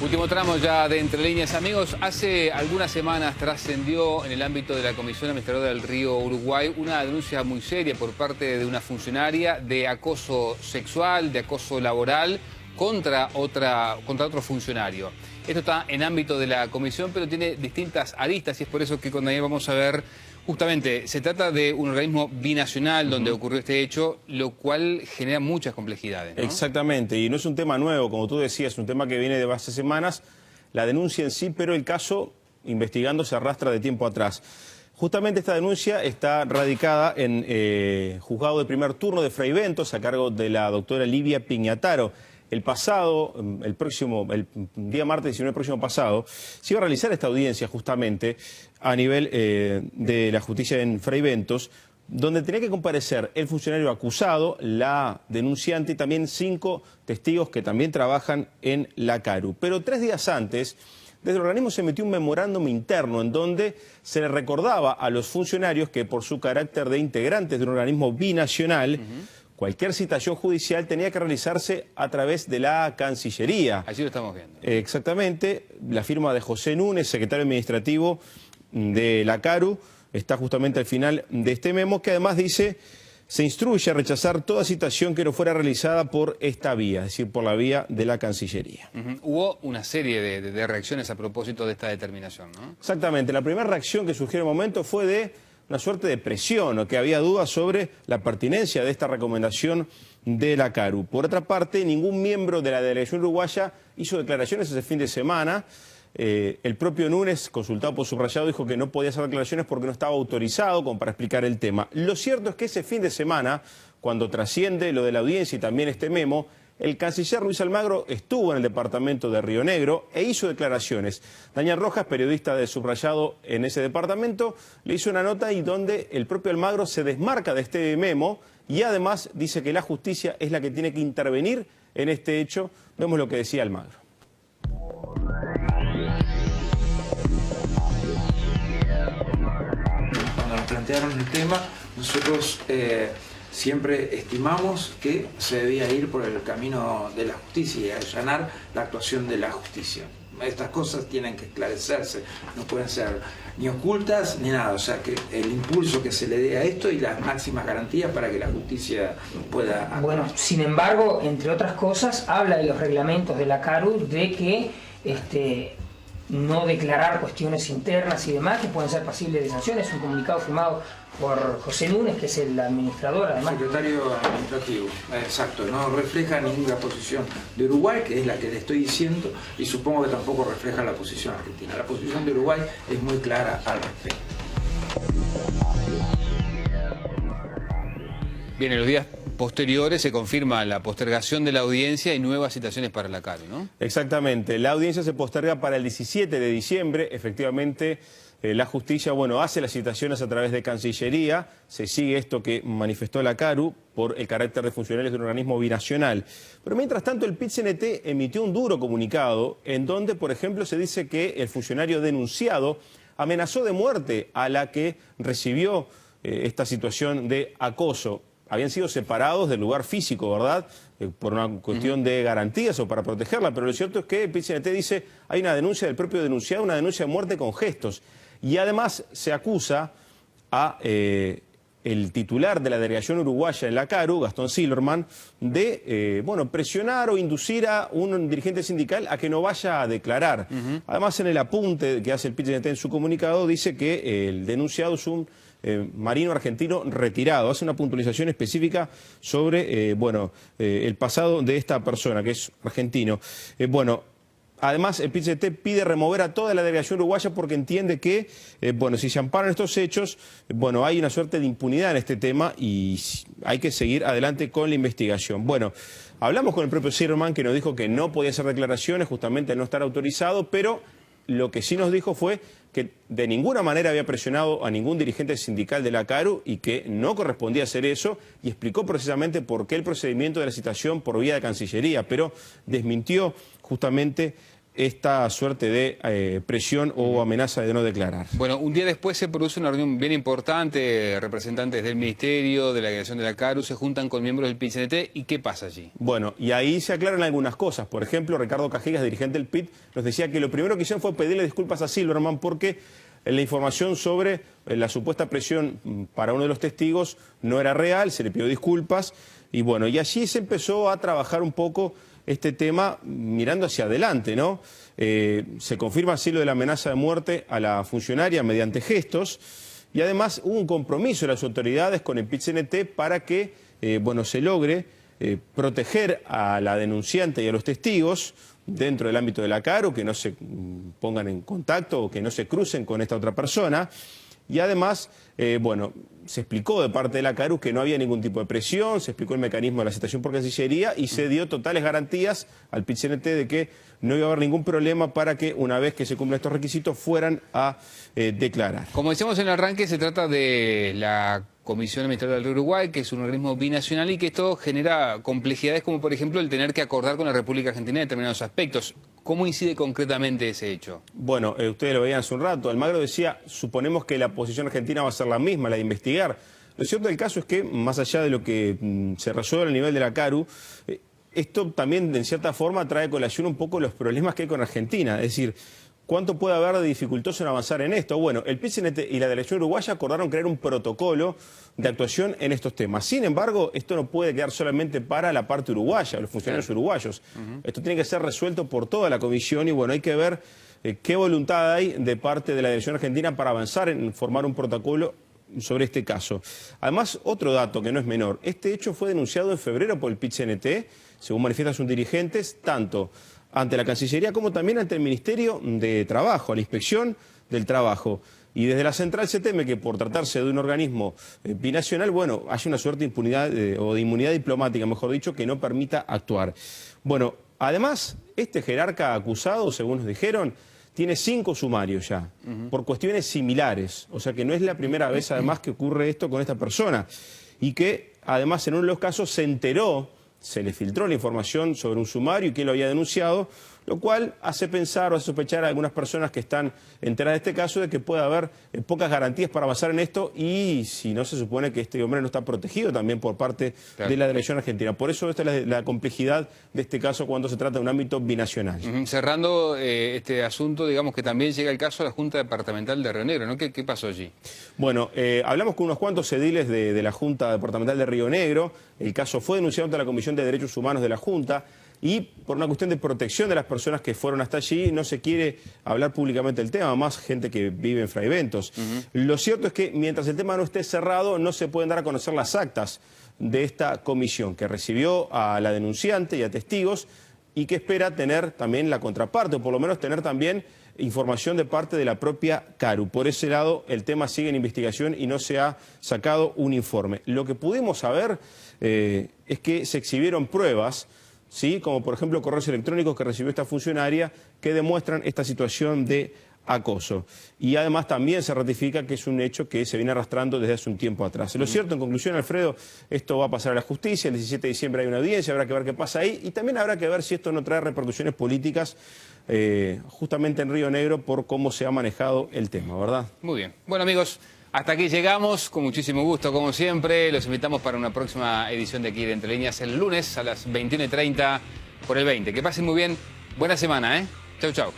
Último tramo ya de Entre Líneas, amigos. Hace algunas semanas trascendió en el ámbito de la Comisión Administradora del Río Uruguay una denuncia muy seria por parte de una funcionaria de acoso sexual, de acoso laboral contra otro funcionario. Esto está en ámbito de la comisión, pero tiene distintas aristas y es por eso que con Daniel vamos a ver. Justamente, se trata de un organismo binacional donde ocurrió este hecho, lo cual genera muchas complejidades, ¿no? Exactamente, y no es un tema nuevo, como tú decías, es un tema que viene de hace semanas, la denuncia en sí, pero el caso, investigando, se arrastra de tiempo atrás. Justamente esta denuncia está radicada en juzgado de primer turno de Fraiventos, a cargo de la doctora Livia Piñataro. El día martes 19 próximo pasado, se iba a realizar esta audiencia justamente a nivel de la justicia en Fraiventos, donde tenía que comparecer el funcionario acusado, la denunciante y también 5 testigos que también trabajan en la CARU. Pero 3 días antes, desde el organismo se emitió un memorándum interno en donde se le recordaba a los funcionarios que por su carácter de integrantes de un organismo binacional, cualquier citación judicial tenía que realizarse a través de la Cancillería. Allí lo estamos viendo. Exactamente, la firma de José Núñez, secretario administrativo de la CARU, está justamente al final de este memo, que además dice: se instruye a rechazar toda citación que no fuera realizada por esta vía, es decir, por la vía de la Cancillería. Hubo una serie de reacciones a propósito de esta determinación, ¿no? Exactamente, la primera reacción que surgió en el momento fue de una suerte de presión, o que había dudas sobre la pertinencia de esta recomendación de la CARU. Por otra parte, ningún miembro de la delegación uruguaya hizo declaraciones ese fin de semana. El propio Núñez, consultado por Subrayado, dijo que no podía hacer declaraciones porque no estaba autorizado como para explicar el tema. Lo cierto es que ese fin de semana, cuando trasciende lo de la audiencia y también este memo, el canciller Luis Almagro estuvo en el departamento de Río Negro e hizo declaraciones. Daniel Rojas, periodista de Subrayado en ese departamento, le hizo una nota y donde el propio Almagro se desmarca de este memo y además dice que la justicia es la que tiene que intervenir en este hecho. Vemos lo que decía Almagro. Cuando nos plantearon el tema, nosotros siempre estimamos que se debía ir por el camino de la justicia y allanar la actuación de la justicia. Estas cosas tienen que esclarecerse, no pueden ser ni ocultas ni nada, o sea que el impulso que se le dé a esto y las máximas garantías para que la justicia pueda actuar. Bueno, sin embargo, entre otras cosas, habla de los reglamentos de la CARU de que no declarar cuestiones internas y demás que pueden ser pasibles de sanciones. Es un comunicado firmado por José Núñez, que es el administrador, además. Secretario administrativo, exacto, no refleja ninguna posición de Uruguay, que es la que le estoy diciendo, y supongo que tampoco refleja la posición argentina. La posición de Uruguay es muy clara al respecto. Bien, en los días posteriores se confirma la postergación de la audiencia y nuevas citaciones para la CARU, ¿no? Exactamente, la audiencia se posterga para el 17 de diciembre, efectivamente. La justicia, hace las citaciones a través de Cancillería, se sigue esto que manifestó la CARU por el carácter de funcionarios de un organismo binacional. Pero mientras tanto el PIT-CNT emitió un duro comunicado en donde, por ejemplo, se dice que el funcionario denunciado amenazó de muerte a la que recibió esta situación de acoso. Habían sido separados del lugar físico, ¿verdad? Por una cuestión de garantías o para protegerla, pero lo cierto es que el PIT-CNT dice hay una denuncia del propio denunciado, una denuncia de muerte con gestos. Y además se acusa a el titular de la delegación uruguaya en la CARU, Gastón Silverman, de presionar o inducir a un dirigente sindical a que no vaya a declarar. Además, en el apunte que hace el PIT-CNT en su comunicado, dice que el denunciado es un marino argentino retirado. Hace una puntualización específica sobre el pasado de esta persona, que es argentino. Además, el PIT-CNT pide remover a toda la delegación uruguaya porque entiende que, si se amparan estos hechos, hay una suerte de impunidad en este tema y hay que seguir adelante con la investigación. Hablamos con el propio Silverman, que nos dijo que no podía hacer declaraciones, justamente al no estar autorizado, pero lo que sí nos dijo fue que de ninguna manera había presionado a ningún dirigente sindical de la CARU y que no correspondía hacer eso, y explicó precisamente por qué el procedimiento de la citación por vía de Cancillería, pero desmintió justamente esta suerte de presión o amenaza de no declarar. Bueno, un día después se produce una reunión bien importante, representantes del Ministerio, de la delegación de la CARU, se juntan con miembros del PIT-CNT, ¿y qué pasa allí? Bueno, y ahí se aclaran algunas cosas. Por ejemplo, Ricardo Cajigas, dirigente del PIT, nos decía que lo primero que hicieron fue pedirle disculpas a Silverman porque la información sobre la supuesta presión para uno de los testigos no era real, se le pidió disculpas, y bueno, y allí se empezó a trabajar un poco este tema mirando hacia adelante, ¿no? Se confirma así lo de la amenaza de muerte a la funcionaria mediante gestos y además hubo un compromiso de las autoridades con el PIT-CNT para que bueno, se logre proteger a la denunciante y a los testigos dentro del ámbito de la CARU, que no se pongan en contacto o que no se crucen con esta otra persona. Y además, bueno, se explicó de parte de la CARU que no había ningún tipo de presión, se explicó el mecanismo de la citación por Cancillería y se dio totales garantías al PIT-CNT de que no iba a haber ningún problema para que una vez que se cumplan estos requisitos fueran a declarar. Como decíamos en el arranque, se trata de la Comisión Administrativa del Uruguay, que es un organismo binacional y que esto genera complejidades como por ejemplo el tener que acordar con la República Argentina determinados aspectos. ¿Cómo incide concretamente ese hecho? Bueno, ustedes lo veían hace un rato. Almagro decía, suponemos que la posición argentina va a ser la misma, la de investigar. Lo cierto del caso es que, más allá de lo que se resuelve a nivel de la CARU, esto también, en cierta forma, trae a colación un poco los problemas que hay con Argentina. Es decir, ¿cuánto puede haber de dificultoso en avanzar en esto? Bueno, el PIT-CNT y la delegación uruguaya acordaron crear un protocolo de actuación en estos temas. Sin embargo, esto no puede quedar solamente para la parte uruguaya, los funcionarios uruguayos. Esto tiene que ser resuelto por toda la comisión y bueno, hay que ver qué voluntad hay de parte de la delegación argentina para avanzar en formar un protocolo sobre este caso. Además, otro dato que no es menor, este hecho fue denunciado en febrero por el PIT-CNT, según manifiestan sus dirigentes, tanto ante la Cancillería como también ante el Ministerio de Trabajo, a la Inspección del Trabajo. Y desde la central se teme que por tratarse de un organismo binacional, bueno, haya una suerte de impunidad o de inmunidad diplomática, mejor dicho, que no permita actuar. Bueno, además, este jerarca acusado, según nos dijeron, tiene 5 sumarios ya, por cuestiones similares. O sea que no es la primera vez, además, que ocurre esto con esta persona. Y que, además, en uno de los casos se enteró, se le filtró la información sobre un sumario y que lo había denunciado, lo cual hace pensar o hace sospechar a algunas personas que están enteradas de este caso de que puede haber pocas garantías para avanzar en esto y si no se supone que este hombre no está protegido también por parte de la delegación argentina. Por eso esta es la complejidad de este caso cuando se trata de un ámbito binacional. Cerrando este asunto, digamos que también llega el caso de la Junta Departamental de Río Negro, ¿no? ¿Qué pasó allí? Bueno, hablamos con unos cuantos ediles de la Junta Departamental de Río Negro. El caso fue denunciado ante la Comisión de Derechos Humanos de la Junta. Y por una cuestión de protección de las personas que fueron hasta allí, no se quiere hablar públicamente del tema, más gente que vive en Fraiventos. Lo cierto es que mientras el tema no esté cerrado, no se pueden dar a conocer las actas de esta comisión que recibió a la denunciante y a testigos y que espera tener también la contraparte, o por lo menos tener también información de parte de la propia CARU. Por ese lado, el tema sigue en investigación y no se ha sacado un informe. Lo que pudimos saber es que se exhibieron pruebas, ¿sí? Como por ejemplo correos electrónicos que recibió esta funcionaria que demuestran esta situación de acoso. Y además también se ratifica que es un hecho que se viene arrastrando desde hace un tiempo atrás. Lo cierto, en conclusión, Alfredo, esto va a pasar a la justicia, el 17 de diciembre hay una audiencia, habrá que ver qué pasa ahí y también habrá que ver si esto no trae repercusiones políticas justamente en Río Negro por cómo se ha manejado el tema, ¿verdad? Muy bien. Bueno, amigos, hasta aquí llegamos, con muchísimo gusto, como siempre. Los invitamos para una próxima edición de aquí de Entre Líneas el lunes a las 21:30 por el 20. Que pasen muy bien. Buena semana, ¿eh? Chau, chau.